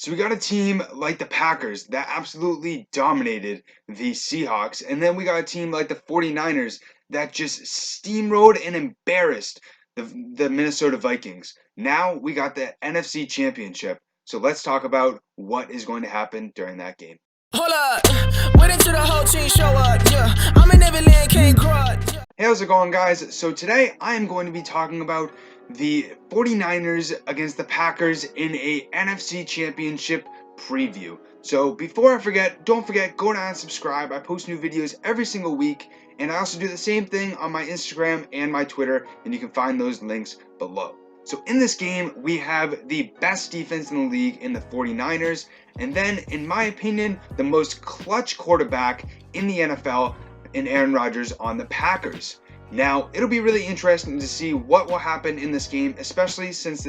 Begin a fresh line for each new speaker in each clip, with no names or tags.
So we got a team like the Packers that absolutely dominated the Seahawks. And then we got a team like the 49ers that just steamrolled and embarrassed the Minnesota Vikings. Now we got the NFC Championship. So let's talk about what is going to happen during that game.
Hold up, wait until the whole team show up, yeah. I'm in Neverland, can't grow up, yeah.
Hey, how's it going, guys? So today I am going to be talking about the 49ers against the Packers in a NFC Championship preview. So before I forget, don't forget, go down and subscribe. I post new videos every single week, and I also do the same thing on my Instagram and my Twitter, and you can find those links below. So in this game, we have the best defense in the league in the 49ers, and then, in my opinion, the most clutch quarterback in the NFL in Aaron Rodgers on the Packers. Now, it'll be really interesting to see what will happen in this game, especially since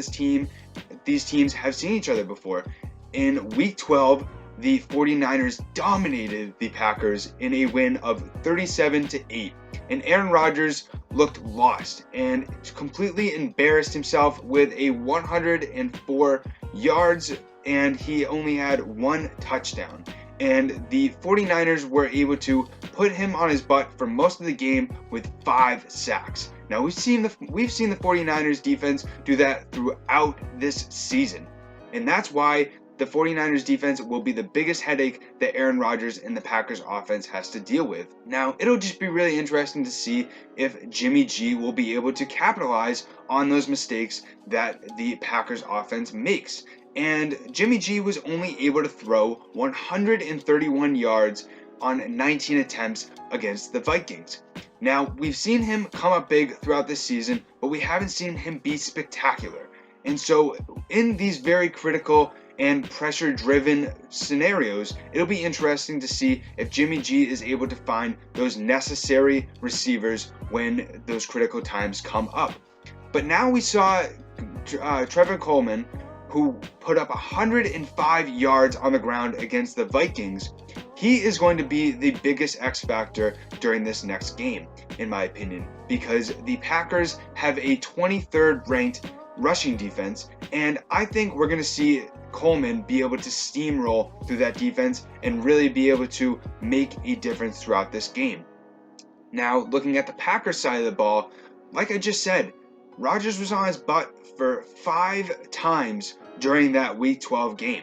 these teams have seen each other before. In Week 12, the 49ers dominated the Packers in a win of 37-8. And Aaron Rodgers looked lost and completely embarrassed himself with a 104 yards, and he only had one touchdown. And the 49ers were able to put him on his butt for most of the game with 5 sacks. Now we've seen the 49ers defense do that throughout this season. And that's why the 49ers defense will be the biggest headache that Aaron Rodgers and the Packers offense has to deal with. Now, it'll just be really interesting to see if Jimmy G will be able to capitalize on those mistakes that the Packers offense makes. And Jimmy G was only able to throw 131 yards on 19 attempts against the Vikings. Now, we've seen him come up big throughout this season, but we haven't seen him be spectacular. And so, in these very critical and pressure-driven scenarios, it'll be interesting to see if Jimmy G is able to find those necessary receivers when those critical times come up. But now we saw Trevor Coleman, who put up 105 yards on the ground against the Vikings. He is going to be the biggest X factor during this next game, in my opinion, because the Packers have a 23rd ranked rushing defense, and I think we're going to see Coleman be able to steamroll through that defense and really be able to make a difference throughout this game. Now, looking at the Packers side of the ball, like I just said, Rodgers was on his butt for 5 times during that Week 12 game.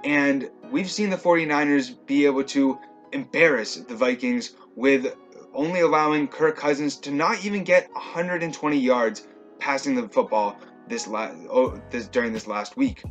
And we've seen the 49ers be able to embarrass the Vikings with only allowing Kirk Cousins to not even get 120 yards passing the football during this last week.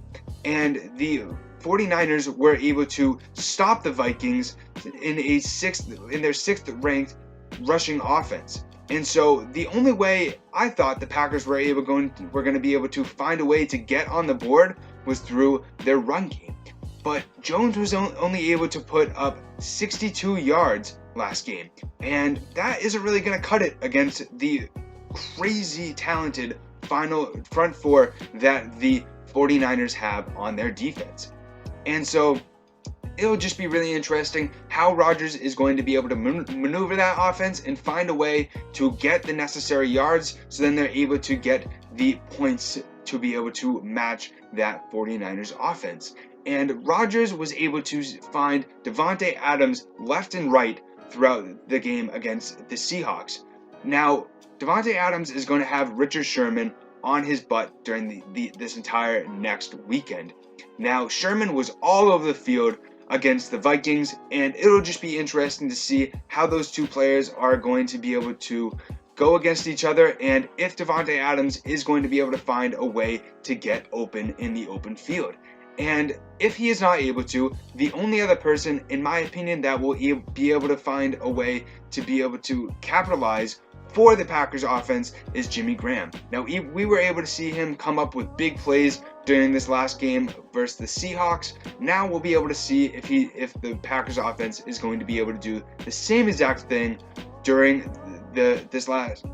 And the 49ers were able to stop the Vikings in their 6th ranked rushing offense. And so the only way I thought the Packers were going to be able to find a way to get on the board was through their run game. But Jones was only able to put up 62 yards last game, and that isn't really going to cut it against the crazy talented front four that the 49ers have on their defense. And so it'll just be really interesting how Rodgers is going to be able to maneuver that offense and find a way to get the necessary yards, so then they're able to get the points to be able to match that 49ers offense. And Rodgers was able to find Davante Adams left and right throughout the game against the Seahawks. Now, Davante Adams is going to have Richard Sherman on his butt during this entire next weekend. Now, Sherman was all over the field against the Vikings, and it'll just be interesting to see how those two players are going to be able to go against each other, and if Davante Adams is going to be able to find a way to get open in the open field. And if he is not able to, the only other person, in my opinion, that will be able to find a way to be able to capitalize for the Packers offense is Jimmy Graham. Now, we were able to see him come up with big plays during this last game versus the Seahawks. Now we'll be able to see if the Packers offense is going to be able to do the same exact thing during this last.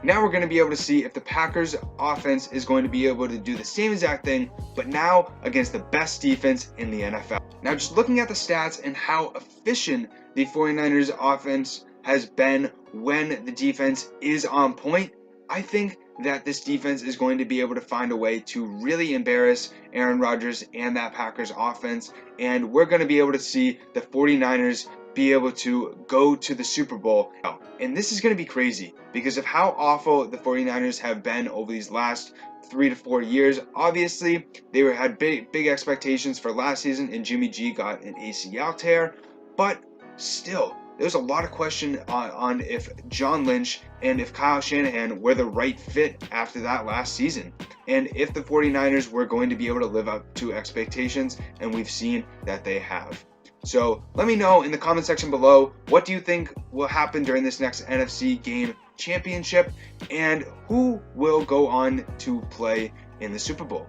Now we're going to be able to see if the Packers offense is going to be able to do the same exact thing, but now against the best defense in the NFL. Now, just looking at the stats and how efficient the 49ers offense has been when the defense is on point, I think that this defense is going to be able to find a way to really embarrass Aaron Rodgers and that Packers offense, and we're going to be able to see the 49ers be able to go to the Super Bowl. And this is going to be crazy because of how awful the 49ers have been over these last 3 to 4 years. Obviously, they had big expectations for last season, and Jimmy G got an ACL tear, but still, there's a lot of question on if John Lynch and if Kyle Shanahan were the right fit after that last season, and if the 49ers were going to be able to live up to expectations, and we've seen that they have. So let me know in the comment section below, what do you think will happen during this next NFC game championship, and who will go on to play in the Super Bowl?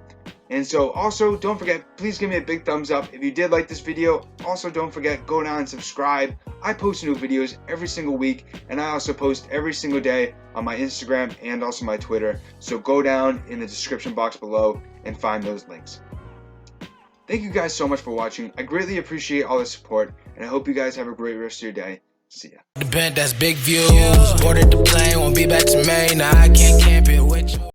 And so also, don't forget, please give me a big thumbs up if you did like this video. Also, don't forget, go down and subscribe. I post new videos every single week, and I also post every single day on my Instagram and also my Twitter. So go down in the description box below and find those links. Thank you guys so much for watching. I greatly appreciate all the support, and I hope you guys have a great rest of your day. See ya.
The band, that's big views. Ordered the plane.